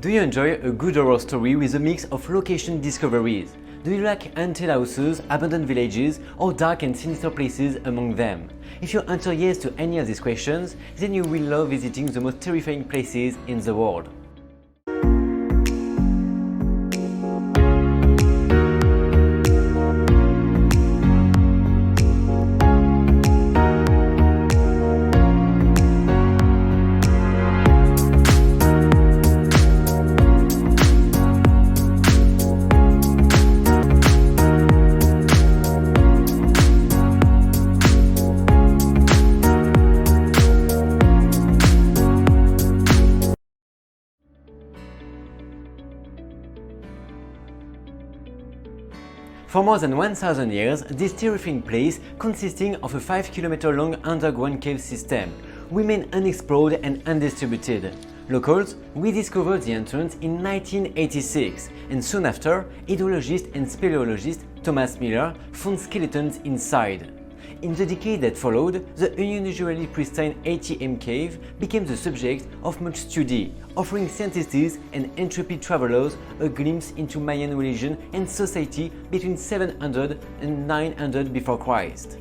Do you enjoy a good horror story with a mix of location discoveries? Do you like haunted houses, abandoned villages, or dark and sinister places among them? If you answer yes to any of these questions, then you will love visiting the most terrifying places in the world. For more than 1000 years, this terrifying place, consisting of a 5-kilometer long underground cave system, remained unexplored and undistributed. Locals rediscovered the entrance in 1986, and soon after, hydrologist and speleologist Thomas Miller found skeletons inside. In the decade that followed, the unusually pristine ATM cave became the subject of much study, offering scientists and intrepid travelers a glimpse into Mayan religion and society between 700 and 900 before Christ.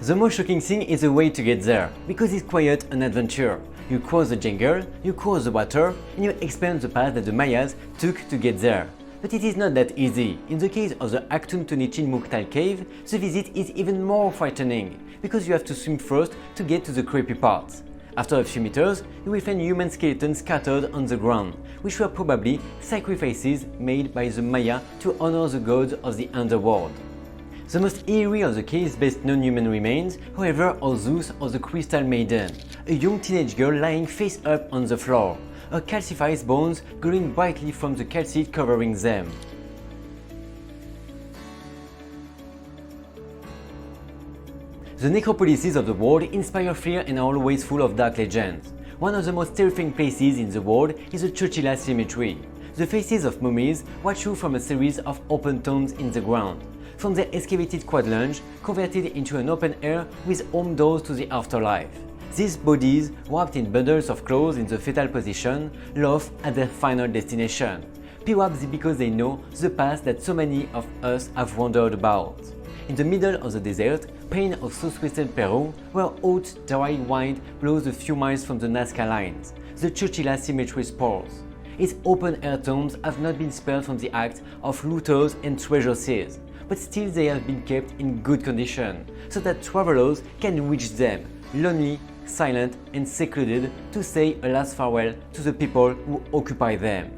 The most shocking thing is the way to get there, because it's quite an adventure. You cross the jungle, you cross the water, and you experience the path that the Mayas took to get there. But it is not that easy. In the case of the Actun Tunichil Muknal cave, the visit is even more frightening, because you have to swim first to get to the creepy parts. After a few meters, you will find human skeletons scattered on the ground, which were probably sacrifices made by the Maya to honor the gods of the underworld. The most eerie of the cave's best known human remains, however, are those of the Crystal Maiden, a young teenage girl lying face up on the floor, her calcified bones glowing brightly from the calcite covering them. The necropolises of the world inspire fear and are always full of dark legends. One of the most terrifying places in the world is the Chauchilla cemetery. The faces of mummies watch you from a series of open tombs in the ground, from their excavated quadrangle converted into an open air with home doors to the afterlife. These bodies, wrapped in bundles of clothes in the fetal position, laugh at their final destination, perhaps because they know the path that so many of us have wandered about. In the middle of the desert, plain of southwestern Peru, where hot, dry wind blows a few miles from the Nazca lines, the Chauchilla cemetery sprawls. Its open-air tombs have not been spared from the act of looters and treasure thieves, but still they have been kept in good condition, so that travelers can reach them, lonely, silent and secluded, to say a last farewell to the people who occupy them.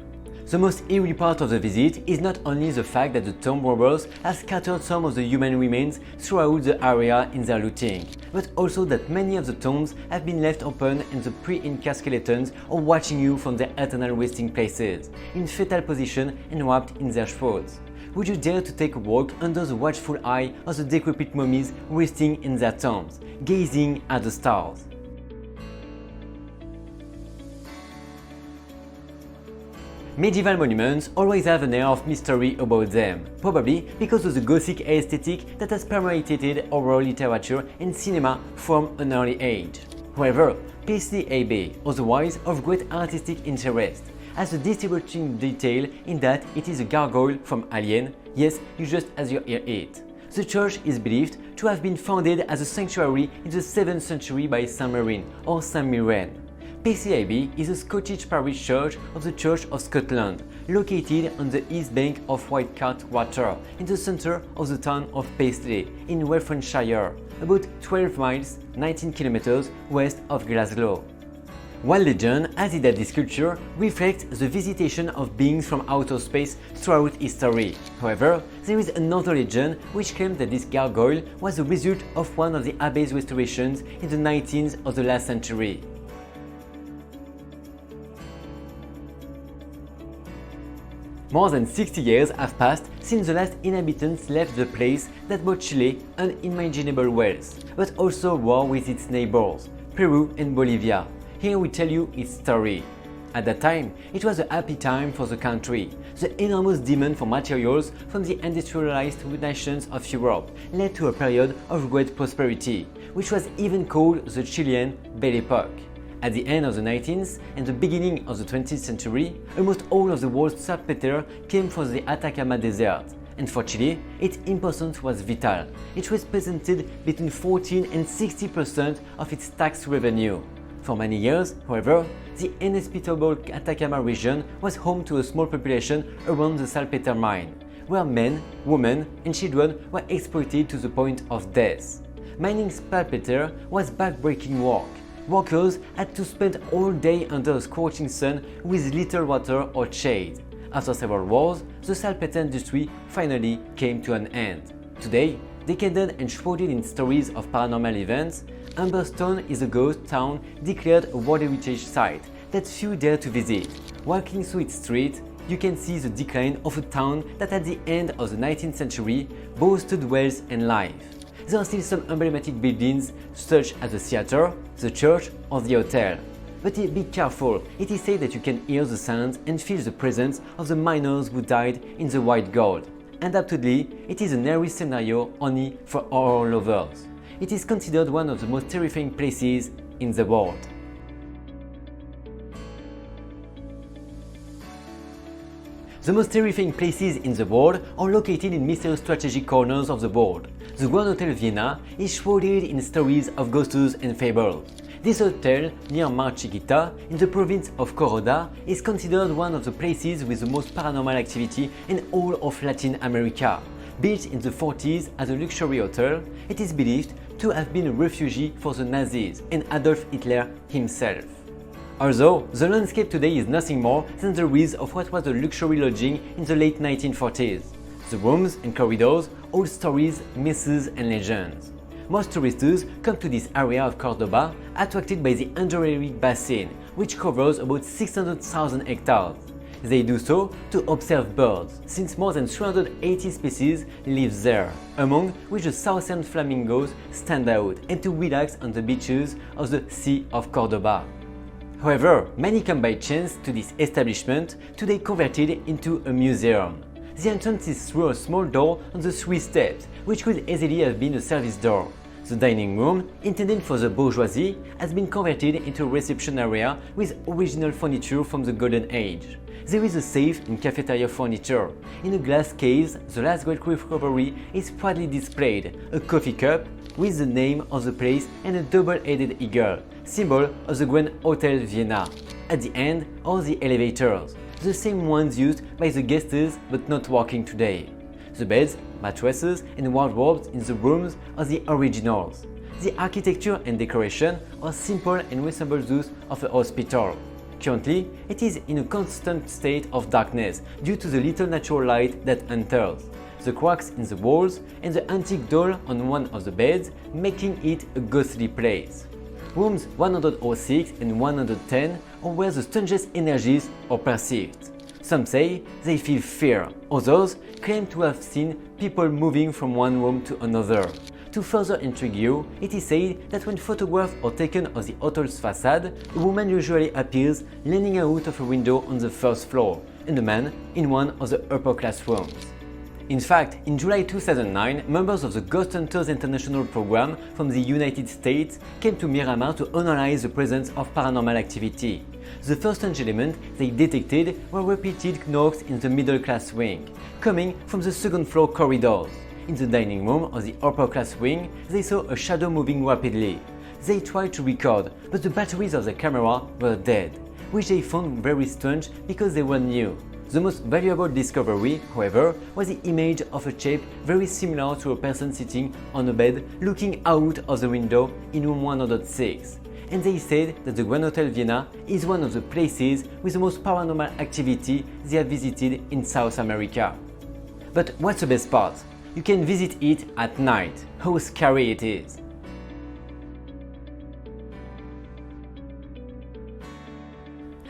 The most eerie part of the visit is not only the fact that the tomb robbers have scattered some of the human remains throughout the area in their looting, but also that many of the tombs have been left open and the pre-Inca skeletons are watching you from their eternal resting places, in fetal position and wrapped in their shrouds. Would you dare to take a walk under the watchful eye of the decrepit mummies resting in their tombs, gazing at the stars? Medieval monuments always have an air of mystery about them, probably because of the Gothic aesthetic that has permeated oral literature and cinema from an early age. However, Paisley Abbey, otherwise of great artistic interest, has a disturbing detail in that it is a gargoyle from Alien, yes, you just as you hear it. The church is believed to have been founded as a sanctuary in the 7th century by Saint Marin or Saint Mirren. Paisley Abbey is a Scottish parish church of the Church of Scotland, located on the east bank of Whitecart Water, in the centre of the town of Paisley, in Westphalia, about 12 miles, 19 kilometers west of Glasgow. One legend has it that this culture reflects the visitation of beings from outer space throughout history. However, there is another legend which claims that this gargoyle was the result of one of the Abbey's restorations in the 19th of the last century. More than 60 years have passed since the last inhabitants left the place that brought Chile unimaginable wealth, but also war with its neighbors, Peru and Bolivia. Here we tell you its story. At that time, it was a happy time for the country. The enormous demand for materials from the industrialized nations of Europe led to a period of great prosperity, which was even called the Chilean Belle Epoque. At the end of the 19th and the beginning of the 20th century, almost all of the world's saltpeter came from the Atacama Desert, and for Chile, its importance was vital. It represented between 14 and 60% of its tax revenue. For many years, however, the inhospitable Atacama region was home to a small population around the saltpeter mine, where men, women, and children were exploited to the point of death. Mining saltpeter was backbreaking work. Workers had to spend all day under a scorching sun with little water or shade. After several wars, the saltpeter industry finally came to an end. Today, decadent and shrouded in stories of paranormal events, Humberstone is a ghost town declared a World Heritage Site that few dare to visit. Walking through its streets, you can see the decline of a town that at the end of the 19th century boasted wealth and life. There are still some emblematic buildings such as the theater, the church or the hotel. But be careful, it is said that you can hear the sounds and feel the presence of the miners who died in the white gold. Undoubtedly, it is an eerie scenario only for all lovers. It is considered one of the most terrifying places in the world. The most terrifying places in the world are located in mysterious strategic corners of the world. The Gran Hotel Viena is shrouded in stories of ghosts and fables. This hotel, near Mar Chiquita, in the province of Coroda, is considered one of the places with the most paranormal activity in all of Latin America. Built in the 40s as a luxury hotel, it is believed to have been a refugee for the Nazis and Adolf Hitler himself. Although the landscape today is nothing more than the ruins of what was a luxury lodging in the late 1940s. The rooms and corridors hold stories, myths and legends. Most tourists come to this area of Cordoba attracted by the Underairy Basin, which covers about 600,000 hectares. They do so to observe birds, since more than 380 species live there, among which the southern flamingos stand out, and to relax on the beaches of the Sea of Cordoba. However, many come by chance to this establishment, today converted into a museum. The entrance is through a small door on the 3 steps, which could easily have been a service door. The dining room, intended for the bourgeoisie, has been converted into a reception area with original furniture from the Golden Age. There is a safe and cafeteria furniture. In a glass case, the last great recovery is proudly displayed, a coffee cup with the name of the place and a double-headed eagle, symbol of the Gran Hotel Viena. At the end are the elevators, the same ones used by the guests but not working today. The beds, mattresses and wardrobes in the rooms are the originals. The architecture and decoration are simple and resemble those of a hospital. Currently, it is in a constant state of darkness due to the little natural light that enters, the cracks in the walls and the antique doll on one of the beds, making it a ghostly place. Rooms 106 and 110 are where the strangest energies are perceived. Some say they feel fear, others claim to have seen people moving from one room to another. To further intrigue you, it is said that when photographs are taken of the hotel's facade, a woman usually appears leaning out of a window on the first floor, and a man in one of the upper class rooms. In fact, in July 2009, members of the Ghost Hunters International program from the United States came to Miramar to analyze the presence of paranormal activity. The first strange element they detected were repeated knocks in the middle class wing, coming from the second floor corridors. In the dining room of the upper class wing, they saw a shadow moving rapidly. They tried to record, but the batteries of the camera were dead, which they found very strange because they were new. The most valuable discovery, however, was the image of a shape very similar to a person sitting on a bed looking out of the window in room 106. And they said that the Gran Hotel Viena is one of the places with the most paranormal activity they have visited in South America. But what's the best part? You can visit it at night. How scary it is!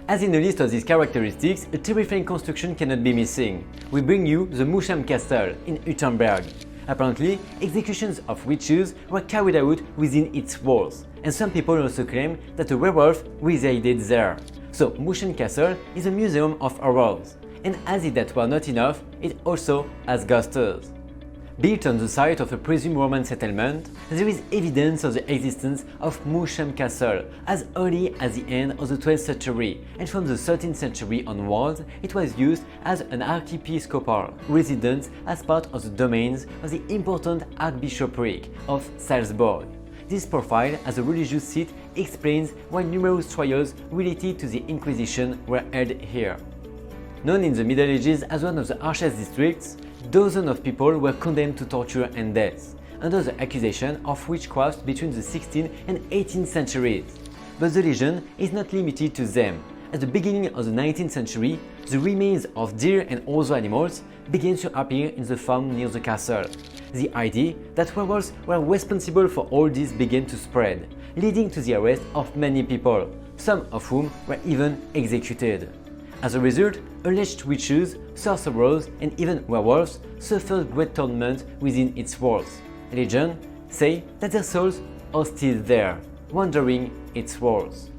As in the list of these characteristics, a terrifying construction cannot be missing. We bring you the Moosham Castle in Württemberg. Apparently, executions of witches were carried out within its walls, and some people also claim that a werewolf resided there. So Moosham Castle is a museum of horrors, and as if that were not enough, it also has ghosts. Built on the site of a presumed Roman settlement, there is evidence of the existence of Moosham Castle as early as the end of the 12th century, and from the 13th century onwards it was used as an archiepiscopal residence as part of the domains of the important Archbishopric of Salzburg. This profile as a religious seat explains why numerous trials related to the Inquisition were held here. Known in the Middle Ages as one of the harshest districts, dozens of people were condemned to torture and death, under the accusation of witchcraft between the 16th and 18th centuries. But the legend is not limited to them. At the beginning of the 19th century, the remains of deer and other animals began to appear in the farm near the castle. The idea that werewolves were responsible for all this began to spread, leading to the arrest of many people, some of whom were even executed. As a result, alleged witches, sorcerers, and even werewolves suffered great torment within its walls. Legends say that their souls are still there, wandering its walls.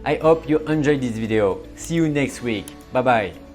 I hope you enjoyed this video. See you next week. Bye bye.